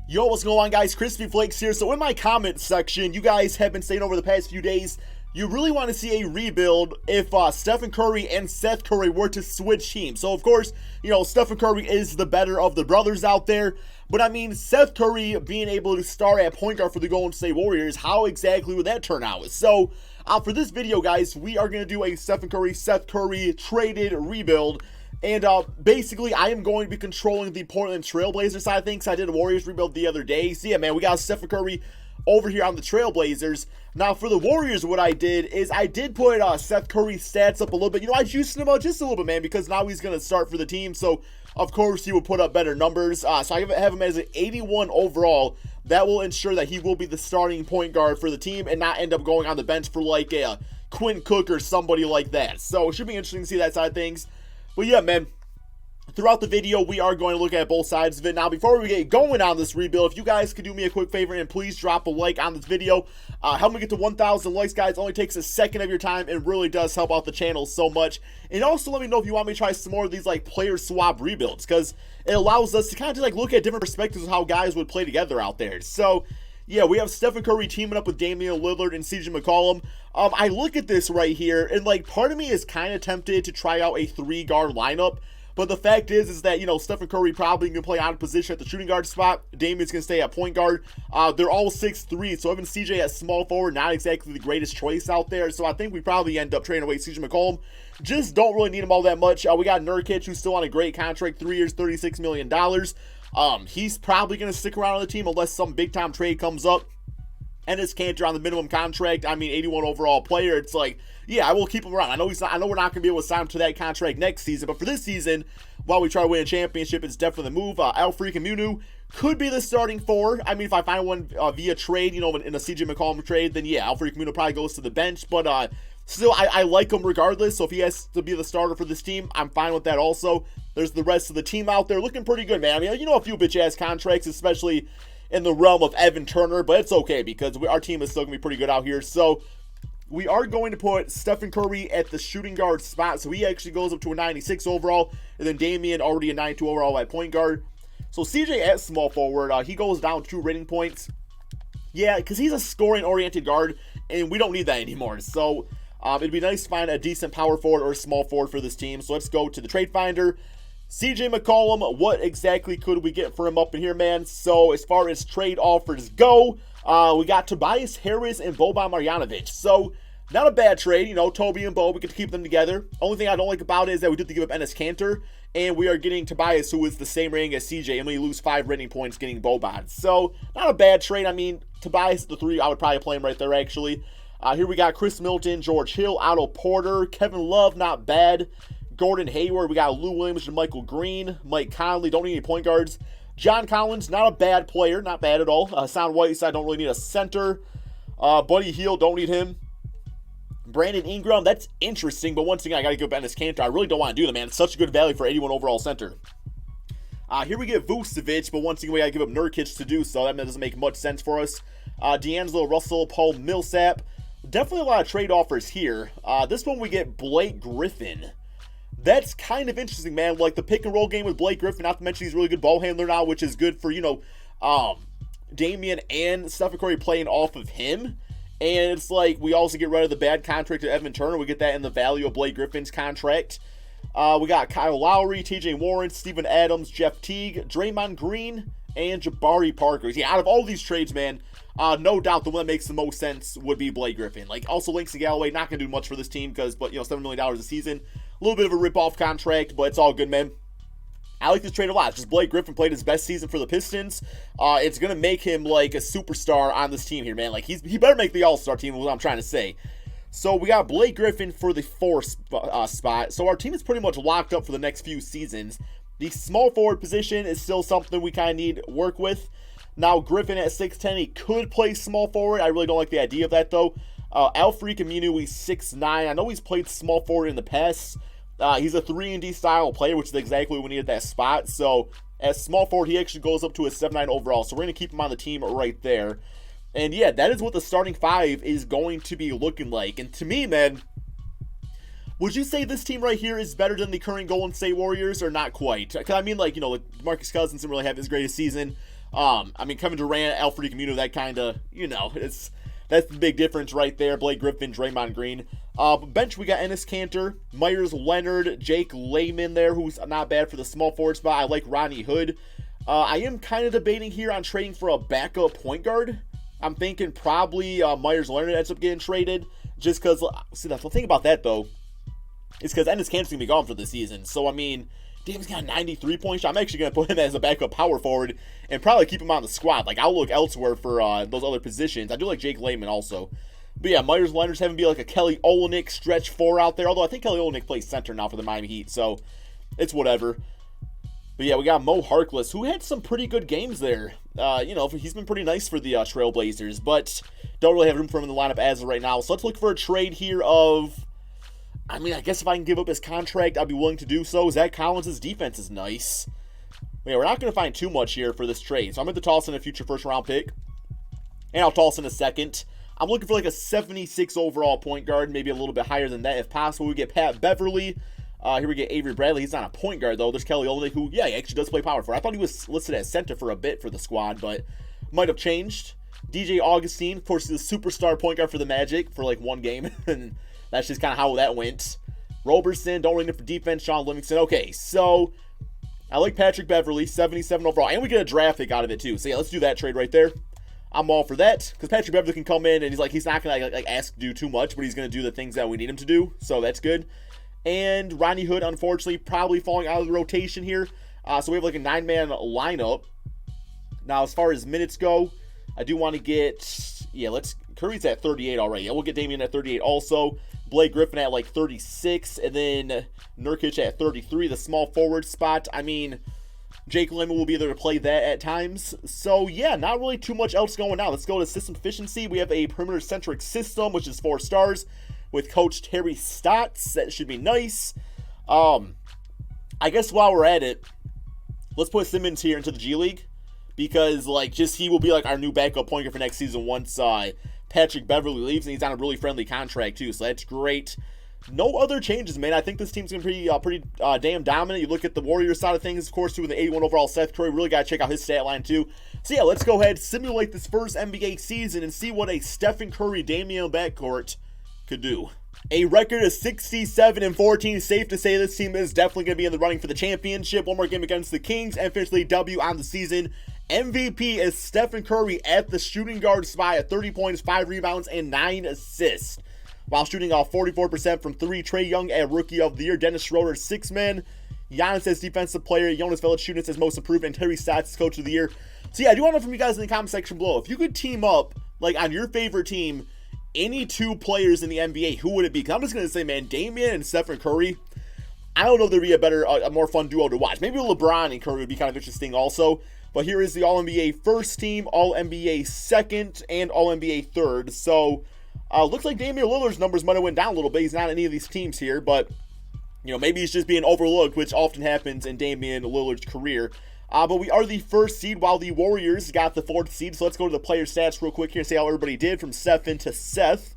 Yo, what's going on, guys? KrispyFlakes here. So in my comment section, you guys have been saying over the past few days, you really want to see a rebuild if Stephen Curry and Seth Curry were to switch teams. So, of course, Stephen Curry is the better of the brothers out there. But, I mean, Seth Curry being able to start at point guard for the Golden State Warriors, how exactly would that turn out? So, for this video, guys, we are going to do a Stephen Curry, Seth Curry traded rebuild. And basically, I am going to be controlling the Portland Trailblazers side of things. I did a Warriors rebuild the other day. So, yeah, man, we got Stephen Curry over here on the Trailblazers. Now, for the Warriors, what I did is I did put Seth Curry's stats up a little bit. I juiced him out just a little bit, man, because now he's going to start for the team. So, of course, he will put up better numbers. So, I have him as an 81 overall. That will ensure that he will be the starting point guard for the team and not end up going on the bench for, like, a Quinn Cook or somebody like that. So, it should be interesting to see that side of things. But yeah, man, throughout the video, we are going to look at both sides of it. Now, before we get going on this rebuild, if you guys could do me a quick favor and please drop a like on this video. Help me get to 1,000 likes, guys. It only takes a second of your time. It really does help out the channel so much. And also, let me know if you want me to try some more of these, like, player swap rebuilds, because it allows us to kind of just, like, look at different perspectives of how guys would play together out there. So, yeah, we have Stephen Curry teaming up with Damian Lillard and CJ McCollum. I look at this right here, and, like, part of me is kind of tempted to try out a 3-guard lineup. But the fact is that, Stephen Curry probably going to play out of position at the shooting guard spot. Damian's going to stay at point guard. They're all 6'3", so even CJ at small forward, not exactly the greatest choice out there. So I think we probably end up trading away CJ McCollum. Just don't really need him all that much. We got Nurkic, who's still on a great contract, 3 years, $36 million. He's probably going to stick around on the team unless some big-time trade comes up. And his Cantor on the minimum contract, 81 overall player. It's like, yeah, I will keep him around. I know we're not going to be able to sign him to that contract next season, but for this season, while we try to win a championship, it's definitely the move. Al-Freakin' could be the starting 4. If I find one via trade, in a CJ McCollum trade, then yeah, Al-Freakin' probably goes to the bench. But still, I like him regardless. So if he has to be the starter for this team, I'm fine with that also. There's the rest of the team out there looking pretty good, man. A few bitch-ass contracts, especially in the realm of Evan Turner, but it's okay because our team is still going to be pretty good out here. So we are going to put Stephen Curry at the shooting guard spot. So he actually goes up to a 96 overall, and then Damian already a 92 overall at point guard. So CJ at small forward, he goes down 2 rating points. Yeah, because he's a scoring-oriented guard, and we don't need that anymore. So it'd be nice to find a decent power forward or small forward for this team. So let's go to the trade finder. CJ McCollum, what exactly could we get for him up in here, man? So as far as trade offers go, we got Tobias Harris and Boban Marjanovic. So not a bad trade, Toby and Bo, we get to keep them together. Only thing I don't like about it is that we did to give up Enes Kanter, and we are getting Tobias, who is the same rating as CJ, and we lose 5 rating points getting Boban. So not a bad trade. Tobias at the 3, I would probably play him right there, actually. Here we got Chris Middleton, George Hill, Otto Porter, Kevin Love, not bad. Gordon Hayward, we got Lou Williams and Michael Green, Mike Conley, don't need any point guards. John Collins, not a bad player, not bad at all. Sound Whiteside, don't really need a center. Buddy Hield, don't need him. Brandon Ingram, that's interesting, but once again, I got to go back to Kanter. I really don't want to do that, man. It's such a good value for 81 overall center. Here we get Vucevic, but once again, we got to give up Nurkic to do so. That doesn't make much sense for us. D'Angelo Russell, Paul Millsap. Definitely a lot of trade offers here. This one we get Blake Griffin. That's kind of interesting, man. Like the pick and roll game with Blake Griffin, not to mention he's a really good ball handler now, which is good for, Damian and Stephen Curry playing off of him. And it's like we also get rid of the bad contract of Evan Turner. We get that in the value of Blake Griffin's contract. We got Kyle Lowry, TJ Warren, Steven Adams, Jeff Teague, Draymond Green, and Jabari Parker. Yeah, out of all these trades, man, no doubt the one that makes the most sense would be Blake Griffin. Like, also Langston Galloway, not going to do much for this team because, $7 million a season. A little bit of a rip-off contract, but it's all good, man. I like this trade a lot. Just Blake Griffin played his best season for the Pistons. It's going to make him, like, a superstar on this team here, man. Like, he better make the All-Star team, is what I'm trying to say. So we got Blake Griffin for the 4th spot. So our team is pretty much locked up for the next few seasons. The small forward position is still something we kind of need work with. Now, Griffin at 6'10", he could play small forward. I really don't like the idea of that, though. Al-Freakin' he's 6'9". I know he's played small forward in the past. He's a 3-and-D style player, which is exactly what we need at that spot. So, as small forward, he actually goes up to a 7'9" overall. So, we're going to keep him on the team right there. And, yeah, that is what the starting 5 is going to be looking like. And to me, man, would you say this team right here is better than the current Golden State Warriors or not quite? Because, like, Marcus Cousins didn't really have his greatest season. I mean, Kevin Durant, Alfred Camino, that kind of, that's the big difference right there. Blake Griffin, Draymond Green. Bench, we got Enes Kanter, Myers Leonard, Jake Layman there, who's not bad for the small forward spot. I like Ronnie Hood. I am kind of debating here on trading for a backup point guard. I'm thinking probably Myers Leonard ends up getting traded. Just because, see, the thing about that, though, is because Enes Kanter's going to be gone for the season. So, I mean, Dame's got a 93-point shot. I'm actually going to put him as a backup power forward and probably keep him on the squad. Like, I'll look elsewhere for those other positions. I do like Jake Layman also. But yeah, Myers Leonard's having to be like a Kelly Olynyk stretch four out there. Although I think Kelly Olynyk plays center now for the Miami Heat. So, it's whatever. But yeah, we got Mo Harkless, who had some pretty good games there. He's been pretty nice for the Trailblazers, but don't really have room for him in the lineup as of right now. So let's look for a trade here of, I mean, I guess if I can give up his contract, I'd be willing to do so. Zach Collins' defense is nice. But yeah, we're not going to find too much here for this trade. So I'm going to toss in a future first-round pick, and I'll toss in a second. I'm looking for like a 76 overall point guard, maybe a little bit higher than that if possible. We get Pat Beverly. Here we get Avery Bradley. He's not a point guard, though. There's Kelly Olynyk, who, yeah, he actually does play power forward. I thought he was listed as center for a bit for the squad, but might have changed. DJ Augustine, of course, he's the superstar point guard for the Magic for like one game, and that's just kind of how that went. Roberson, don't really need for defense. Sean Livingston. Okay, so I like Patrick Beverly, 77 overall, and we get a draft pick out of it, too. So, yeah, let's do that trade right there. I'm all for that, because Patrick Beverly can come in, and he's not going to ask to do too much, but he's going to do the things that we need him to do, so that's good. And Ronnie Hood, unfortunately, probably falling out of the rotation here. So we have like a 9-man lineup. Now, as far as minutes go, I do want to get, Curry's at 38 already. Yeah, we'll get Damian at 38 also. Blake Griffin at like 36. And then Nurkic at 33, the small forward spot. I mean, Jake Layman will be there to play that at times. So, yeah, not really too much else going on. Let's go to system efficiency. We have a perimeter-centric system, which is 4 stars. With Coach Terry Stotts. That should be nice. I guess while we're at it, let's put Simmons here into the G League. Because, he will be, our new backup point guard for next season once Patrick Beverly leaves. And he's on a really friendly contract, too. So that's great. No other changes, man. I think this team's going to be pretty damn dominant. You look at the Warriors side of things, of course, too, with the 81 overall Seth Curry. Really got to check out his stat line, too. So, yeah, let's go ahead, simulate this first NBA season, and see what a Stephen Curry Damian backcourt could do. A record of 67-14. Safe to say this team is definitely going to be in the running for the championship. One more game against the Kings and finish the W on the season. MVP is Stephen Curry at the shooting guard spot at 30 points, 5 rebounds, and 9 assists. While shooting off 44% from 3, Trae Young at Rookie of the Year. Dennis Schroeder, 6-man. Giannis as Defensive Player. Jonas Valanciunas as Most Improved. And Terry Stotts as Coach of the Year. So yeah, I do want to know from you guys in the comment section below. If you could team up, on your favorite team, any 2 players in the NBA, who would it be? Because I'm just going to say, man, Damian and Stephen Curry, I don't know if there'd be a more fun duo to watch. Maybe LeBron and Curry would be kind of interesting also. But here is the All-NBA first team, All-NBA second, and All-NBA third. So, looks like Damian Lillard's numbers might have went down a little bit. He's not in any of these teams here, but, maybe he's just being overlooked, which often happens in Damian Lillard's career. But we are the first seed, while the Warriors got the 4th seed. So let's go to the player stats real quick here and see how everybody did from Stephen to Seth.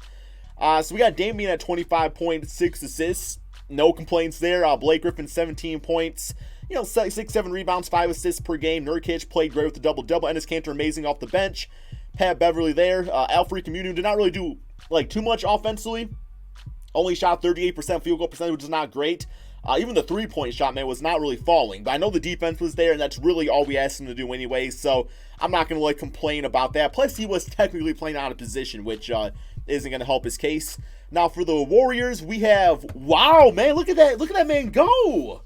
So we got Damian at 25.6 assists. No complaints there. Blake Griffin, 17 points. 6-7 rebounds, 5 assists per game. Nurkic played great with the double-double. Enes Kanter amazing off the bench. Pat Beverly there. Alfred Camino did not really do too much offensively. Only shot 38% field goal percentage, which is not great. Even the 3-point shot, man, was not really falling. But I know the defense was there, and that's really all we asked him to do anyway. So I'm not going to complain about that. Plus, he was technically playing out of position, which isn't going to help his case. Now, for the Warriors, we have, wow, man, look at that. Look at that man go.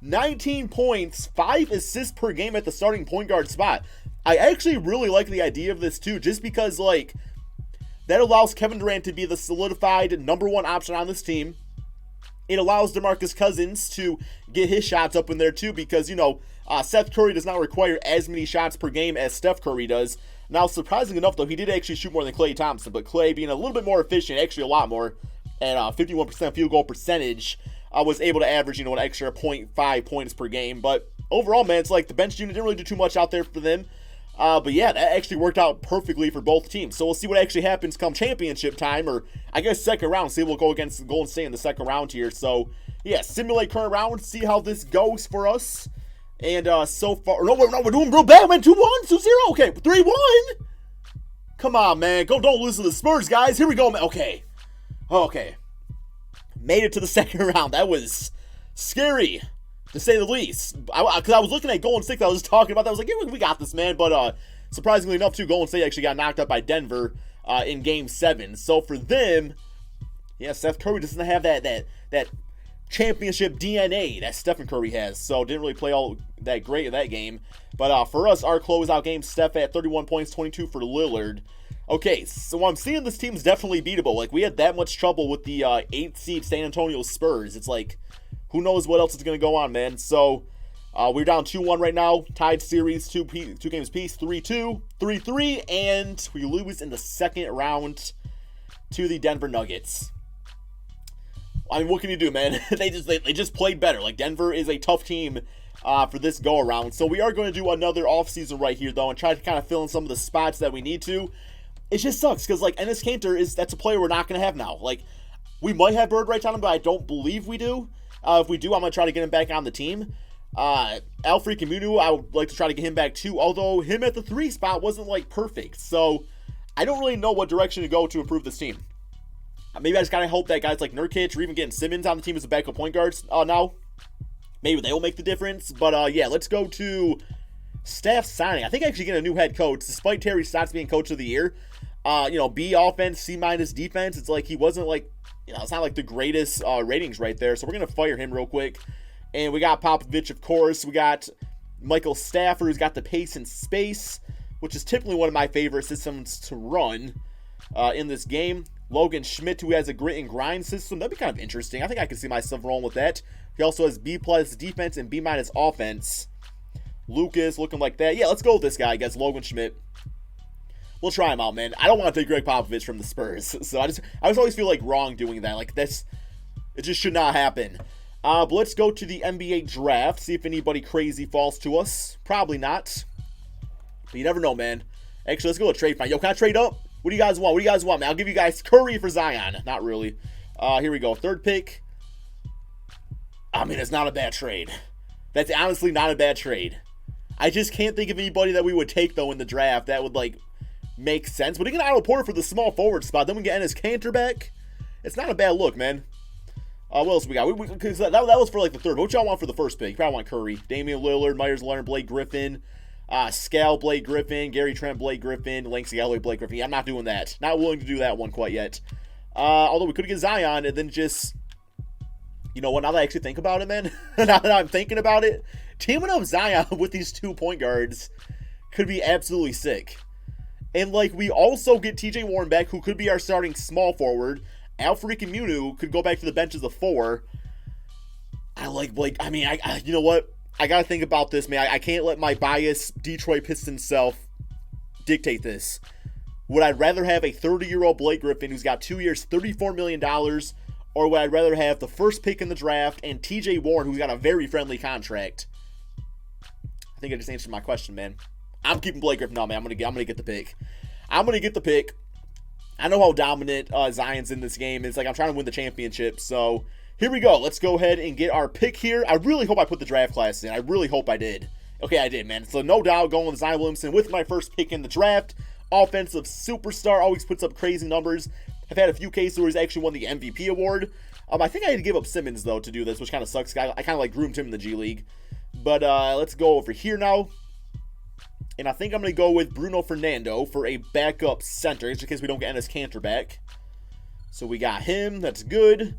19 points, 5 assists per game at the starting point guard spot. I actually really like the idea of this, too, just because, that allows Kevin Durant to be the solidified #1 option on this team. It allows DeMarcus Cousins to get his shots up in there too because, Seth Curry does not require as many shots per game as Steph Curry does. Now, surprisingly enough, though, he did actually shoot more than Klay Thompson, but Klay being a little bit more efficient, actually a lot more, at 51% field goal percentage, was able to average, an extra 0.5 points per game. But overall, man, it's the bench unit didn't really do too much out there for them. But yeah, that actually worked out perfectly for both teams. So we'll see what actually happens come championship time, or I guess second round. See, we'll go against Golden State in the second round here. So yeah, simulate current round, see how this goes for us. And so far, no, we're doing real bad, man. 2-1, 2-0. Okay, 3-1. Come on, man. Don't lose to the Spurs, guys. Here we go, man. Okay. Made it to the second round. That was scary, to say the least. Because I was looking at Golden State. I was talking about that. I was like, yeah, we got this, man. But surprisingly enough, too, Golden State actually got knocked out by Denver in Game 7. So for them, yeah, Seth Curry doesn't have that championship DNA that Stephen Curry has, so didn't really play all that great in that game. But for us, our closeout game, Steph at 31 points, 22 for Lillard. Okay, so I'm seeing this team's definitely beatable. Like, we had that much trouble with the 8th seed San Antonio Spurs. It's like, who knows what else is going to go on, man. So we're down 2-1 right now, tied series, two games apiece, 3-2, 3-3, and we lose in the second round to the Denver Nuggets. I mean, what can you do, man? They just played better. Like, Denver is a tough team for this go-around. So we are going to do another offseason right here, though, and try to kind of fill in some of the spots that we need to. It just sucks, because, like, Enes Kanter, that's a player we're not going to have now. Like, we might have bird rights on him, but I don't believe we do. If we do, I'm going to try to get him back on the team. Al-Farouq Aminu, I would like to try to get him back, too, although him at the 3 spot wasn't, like, perfect. So I don't really know what direction to go to improve this team. Maybe I just gotta hope that guys like Nurkic or even getting Simmons on the team as a backup point guards now. Maybe they will make the difference. But yeah, let's go to Steph signing. I think I actually get a new head coach, despite Terry Stotts being coach of the year. B offense, C- defense. It's like he wasn't like, it's not like the greatest ratings right there. So we're gonna fire him real quick. And we got Popovich, of course. We got Michael Stafford, who's got the pace and space, which is typically one of my favorite systems to run in this game. Logan Schmidt, who has a grit and grind system. That'd be kind of interesting. I think I can see myself rolling with that. He also has B+ defense and B- offense. Lucas looking like that. Yeah, let's go with this guy, I guess. Logan Schmidt. We'll try him out, man. I don't want to take Greg Popovich from the Spurs. So I just always feel like wrong doing that. Like, it just should not happen. But let's go to the NBA draft. See if anybody crazy falls to us. Probably not. But you never know, man. Actually, let's go with trade. Yo, can I trade up? What do you guys want? Man, I'll give you guys Curry for Zion. Not really. Here we go. 3rd pick. I mean, it's not a bad trade. That's honestly not a bad trade. I just can't think of anybody that we would take, though, in the draft that would, like, make sense. But he can Otto Porter for the small forward spot. Then we get Enes Kanter back. It's not a bad look, man. What else we got? Because that was for, like, the 3rd. What y'all want for the 1st pick? You probably want Curry. Damian Lillard, Myers Leonard, Blake Griffin. Scal, Blake Griffin, Gary Trent, Blake Griffin, Lance Galloway, Blake Griffin. Yeah, I'm not doing that. Not willing to do that one quite yet. Although we could get Zion and then just, you know what, now that I actually think about it, man, now that I'm thinking about it, teaming up Zion with these 2 point guards could be absolutely sick. And, like, we also get TJ Warren back, who could be our starting small forward. Al-Farouq Aminu could go back to the bench as a 4. I like Blake. I mean, you know what? I got to think about this, man. I can't let my biased Detroit Pistons self dictate this. Would I rather have a 30-year-old Blake Griffin who's got 2 years, $34 million, or would I rather have the 1st pick in the draft and TJ Warren, who's got a very friendly contract? I think I just answered my question, man. I'm keeping Blake Griffin. No, man, I'm gonna get the pick. I'm gonna get the pick. I know how dominant Zion's in this game. It's like I'm trying to win the championship, so here we go. Let's go ahead and get our pick here. I really hope I put the draft class in. I really hope I did. Okay, I did, man. So no doubt going with Zion Williamson with my 1st pick in the draft. Offensive superstar, always puts up crazy numbers. I've had a few cases where he's actually won the MVP award. I think I had to give up Simmons, though, to do this, which kind of sucks. I kind of like groomed him in the G League. But let's go over here now. And I think I'm going to go with Bruno Fernando for a backup center, just in case we don't get Enes Kanter back. So we got him. That's good.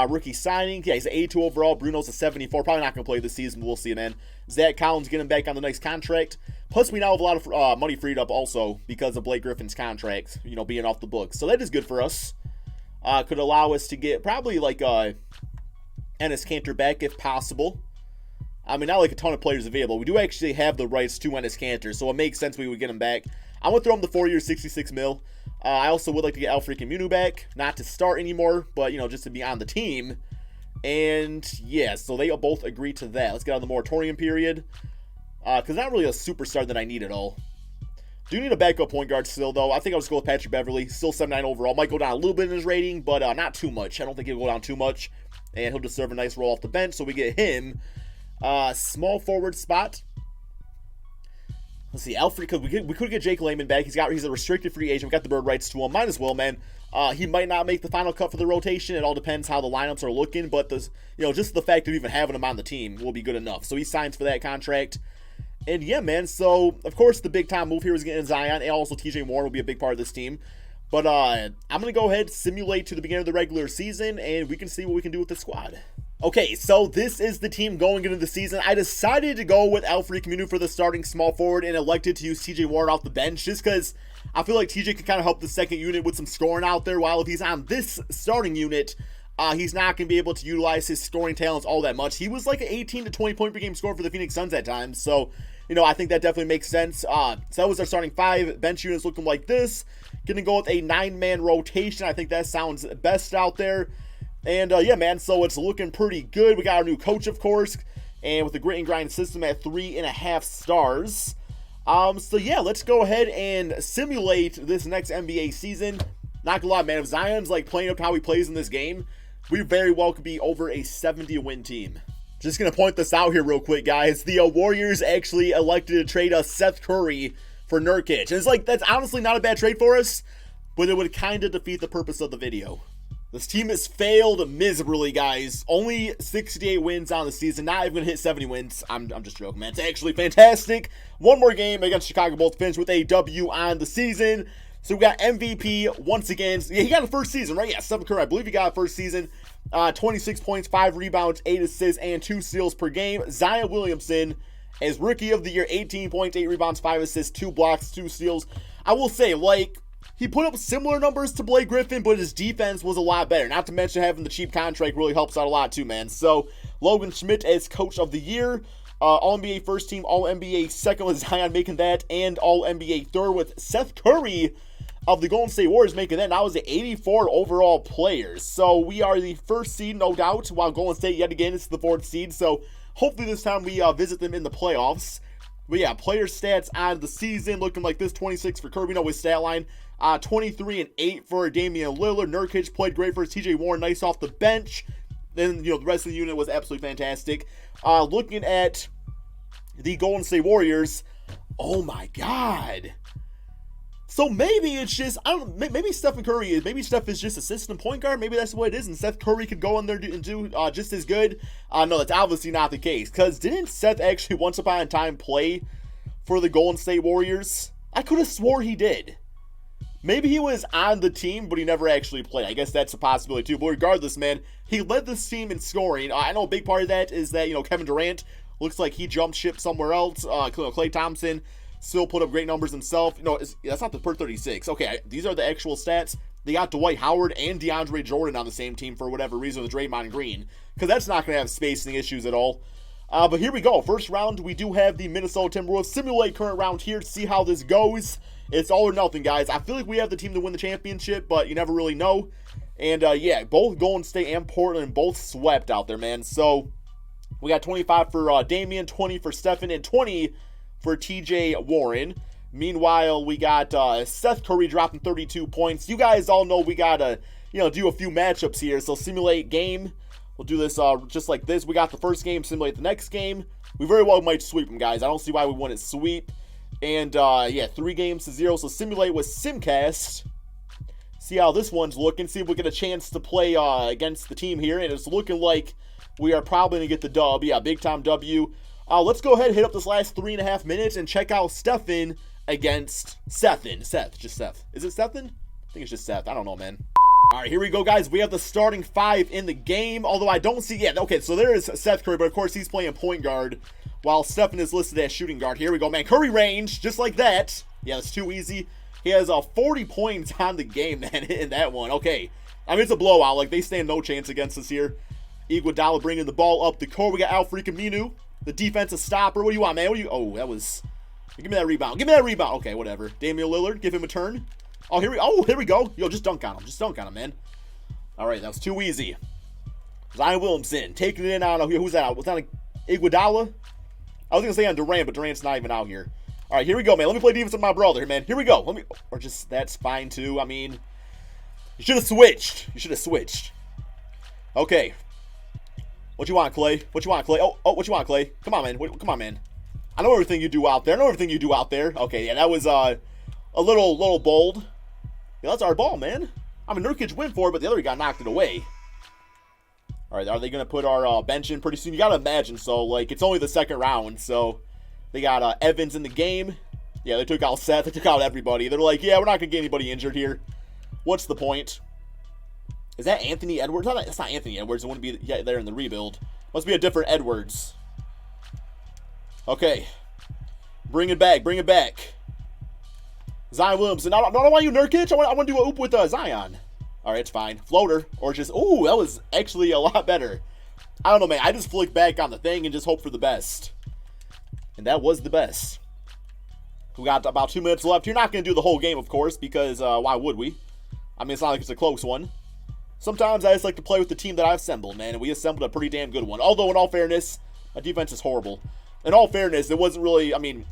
Rookie signing. Yeah, he's an 82 overall. Bruno's a 74. Probably not going to play this season. We'll see, man. Zach Collins getting back on the next contract. Plus, we now have a lot of money freed up also because of Blake Griffin's contract, being off the books. So that is good for us. Could allow us to get probably like Enes Kanter back if possible. I mean, not like a ton of players available. We do actually have the rights to Enes Kanter, so it makes sense we would get him back. I'm going to throw him the 4 years, $66 million. I also would like to get Al-Farouq Aminu back. Not to start anymore, but, just to be on the team. And, yeah, so they both agree to that. Let's get on the moratorium period. Because not really a superstar that I need at all. Do need a backup point guard still, though. I think I'll just go with Patrick Beverley. Still 79 overall. Might go down a little bit in his rating, but not too much. I don't think he'll go down too much. And he'll just serve a nice role off the bench, so we get him. Small forward spot. Let's see, Alfred, we could get Jake Layman back. He's a restricted free agent. We got the bird rights to him. Might as well, man. He might not make the final cut for the rotation. It all depends how the lineups are looking, but just the fact of even having him on the team will be good enough. So he signs for that contract. And yeah, man, so of course the big time move here is getting Zion, and also TJ Warren will be a big part of this team. But I'm going to go ahead, simulate to the beginning of the regular season, and we can see what we can do with the squad. Okay, so this is the team going into the season. I decided to go with Alfred Camino for the starting small forward and elected to use TJ Warren off the bench just because I feel like TJ can kind of help the second unit with some scoring out there, while if he's on this starting unit, he's not going to be able to utilize his scoring talents all that much. He was like an 18 to 20 point per game scorer for the Phoenix Suns at times, so I think that definitely makes sense. So that was our starting 5. Bench units looking like this. Gonna go with a 9-man rotation. I think that sounds best out there. And yeah, man, so it's looking pretty good. We got our new coach, of course, and with the grit and grind system at 3.5 stars. So yeah, let's go ahead and simulate this next NBA season. Not gonna lie, man, if Zion's like playing up to how he plays in this game, we very well could be over a 70-win team. Just going to point this out here real quick, guys. The Warriors actually elected to trade us Seth Curry for Nurkic. And it's like, that's honestly not a bad trade for us, but it would kind of defeat the purpose of the video. This team has failed miserably, guys. Only 68 wins on the season. Not even going to hit 70 wins. I'm just joking, man. It's actually fantastic. One more game against Chicago Bulls, finish with a W on the season. So we got MVP once again. Yeah, he got a first season, right? Yeah, Steph Curry. I believe he got a first season. 26 points, 5 rebounds, 8 assists, and 2 steals per game. Zion Williamson as Rookie of the Year, 18 points, 8 rebounds, 5 assists, 2 blocks, 2 steals. I will say, like, he put up similar numbers to Blake Griffin, but his defense was a lot better. Not to mention having the cheap contract really helps out a lot too, man. So, Logan Schmidt as Coach of the Year. All-NBA first team, All-NBA second with Zion making that, and All-NBA third with Seth Curry of the Golden State Warriors making that. Now is the 84 overall players. So we are the first seed, no doubt, while Golden State yet again is the 4th seed. So hopefully this time we visit them in the playoffs. But yeah, player stats on the season looking like this: 26 for Kirby, his stat line. 23 and 8 for Damian Lillard. Nurkic played great for us. TJ Warren, nice off the bench. Then, the rest of the unit was absolutely fantastic. Looking at the Golden State Warriors, oh my God. So maybe it's just, maybe Steph is just assistant point guard. Maybe that's what it is, and Seth Curry could go in there and do just as good. No, that's obviously not the case, because didn't Seth actually once upon a time play for the Golden State Warriors? I could have swore he did. Maybe he was on the team, but he never actually played. I guess that's a possibility too. But regardless, man, he led this team in scoring. I know a big part of that is that, Kevin Durant looks like he jumped ship somewhere else. Klay Thompson still put up great numbers himself. That's not the per 36. Okay, these are the actual stats. They got Dwight Howard and DeAndre Jordan on the same team for whatever reason with Draymond Green, because that's not going to have spacing issues at all. But here we go. First round, we do have the Minnesota Timberwolves. Simulate current round here to see how this goes. It's all or nothing, guys. I feel like we have the team to win the championship, but you never really know. And yeah, both Golden State and Portland both swept out there, man. So we got 25 for Damian, 20 for Stephen, and 20 for TJ Warren. Meanwhile, we got Seth Curry dropping 32 points. You guys all know we got to, do a few matchups here. So simulate game. We'll do this just like this. We got the first game, simulate the next game. We very well might sweep them, guys. I don't see why we wouldn't sweep. And yeah, 3 games to 0. So simulate with Simcast. See how this one's looking. See if we get a chance to play against the team here. And it's looking like we are probably going to get the dub. Yeah, big time W. Let's go ahead and hit up this last 3.5 minutes and check out Stephen against Sethin. Just Seth. Is it Sethin? I think it's just Seth. I don't know, man. All right, here we go, guys. We have the starting 5 in the game, although I don't see... Yeah, okay, so there is Seth Curry, but of course he's playing point guard, while Stephen is listed as shooting guard. Here we go, man. Curry range, just like that. Yeah, that's too easy. He has 40 points on the game, man, in that one. Okay, I mean, it's a blowout. Like, they stand no chance against us here. Iguodala bringing the ball up the court. We got Alfred Camino, the defensive stopper. What do you want, man? Oh, that was... Give me that rebound. Give me that rebound. Okay, whatever. Damian Lillard, give him a turn. Oh, here we go. Yo, just dunk on him. Just dunk on him, man. All right, that was too easy. Zion Williamson taking it in on, who's that? Was that Iguodala? I was going to say on Durant, but Durant's not even out here. All right, here we go, man. Let me play defense with my brother, man. Here we go. That's fine, too. I mean, you should have switched. Okay. What you want, Clay? What you want, Clay? Oh, what you want, Clay? Come on, man. Come on, man. I know everything you do out there. Okay, yeah, that was a little bold. Yeah, that's our ball, man. I mean, Nurkic went for it, but the other guy knocked it away. All right, are they going to put our bench in pretty soon? You got to imagine so. Like, it's only the second round, so they got Evans in the game. Yeah, they took out Seth. They took out everybody. They're like, yeah, we're not going to get anybody injured here. What's the point? Is that Anthony Edwards? No, that's not Anthony Edwards. It wouldn't be there in the rebuild. Must be a different Edwards. Okay. Bring it back. Bring it back. Zion Williamson. I don't want you, Nurkic. I want to do a oop with Zion. All right, it's fine. Floater. Or just, ooh, that was actually a lot better. I don't know, man. I just flick back on the thing and just hope for the best. And that was the best. We got about 2 minutes left. You're not going to do the whole game, of course, because why would we? I mean, it's not like it's a close one. Sometimes I just like to play with the team that I've assembled, man, and we assembled a pretty damn good one. Although, in all fairness, my defense is horrible. In all fairness, it wasn't really, I mean,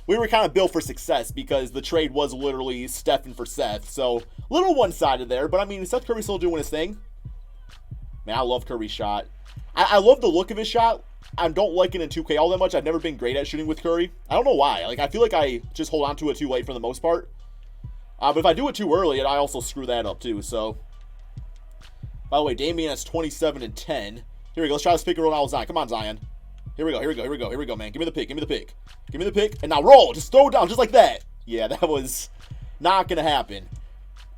we were kind of built for success because the trade was literally Steph for Seth. So, a little one-sided there, but I mean, Seth Curry still doing his thing. Man, I love Curry's shot. I love the look of his shot. I don't like it in 2K all that much. I've never been great at shooting with Curry. I don't know why. Like, I feel like I just hold on to it too late for the most part. But if I do it too early, I also screw that up too, so. By the way, Damian has 27 and 10. Here we go. Let's try this pick and roll now with Zion. Come on, Zion. Here we go, man. Give me the pick. Give me the pick. And now roll. Just throw it down just like that. Yeah, that was not going to happen.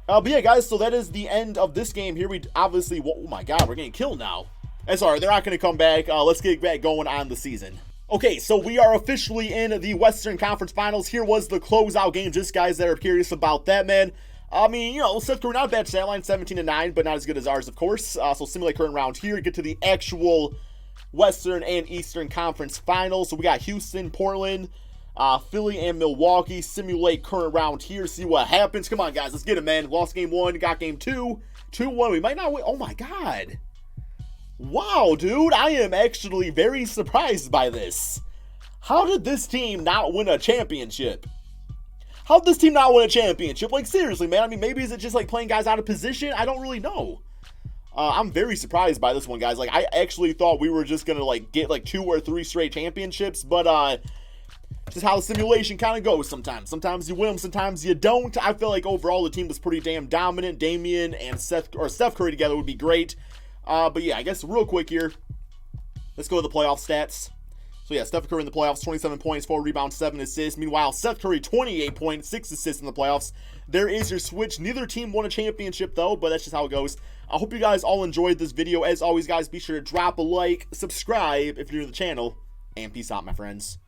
But yeah, guys, so that is the end of this game here. We obviously, oh my God, we're getting killed now. And sorry, they're not going to come back. Let's get back going on the season. Okay, so we are officially in the Western Conference Finals. Here was the closeout game. Just guys that are curious about that, man. I mean, you know, Seth Curry, not a bad stat line, 17-9, but not as good as ours, of course. So simulate current round here, get to the actual Western and Eastern Conference Finals. So we got Houston, Portland, Philly, and Milwaukee. Simulate current round here, see what happens. Come on, guys, let's get it, man. Lost game 1, got game 2. 2-1, we might not win. Oh, my God. Wow, dude, I am actually very surprised by this. How did this team not win a championship? How did this team not win a championship? Like, seriously, man. I mean, maybe is it just, like, playing guys out of position? I don't really know. I'm very surprised by this one, guys. Like, I actually thought we were just going to, like, get, like, 2 or 3 straight championships. But, just how the simulation kind of goes sometimes. Sometimes you win them, sometimes you don't. I feel like overall the team was pretty damn dominant. Damian and Steph Curry together would be great. But yeah, I guess real quick here, let's go to the playoff stats. So yeah, Steph Curry in the playoffs, 27 points, 4 rebounds, 7 assists. Meanwhile, Seth Curry, 28 points, 6 assists in the playoffs. There is your switch. Neither team won a championship though, but that's just how it goes. I hope you guys all enjoyed this video. As always, guys, be sure to drop a like, subscribe if you're new to the channel, and peace out, my friends.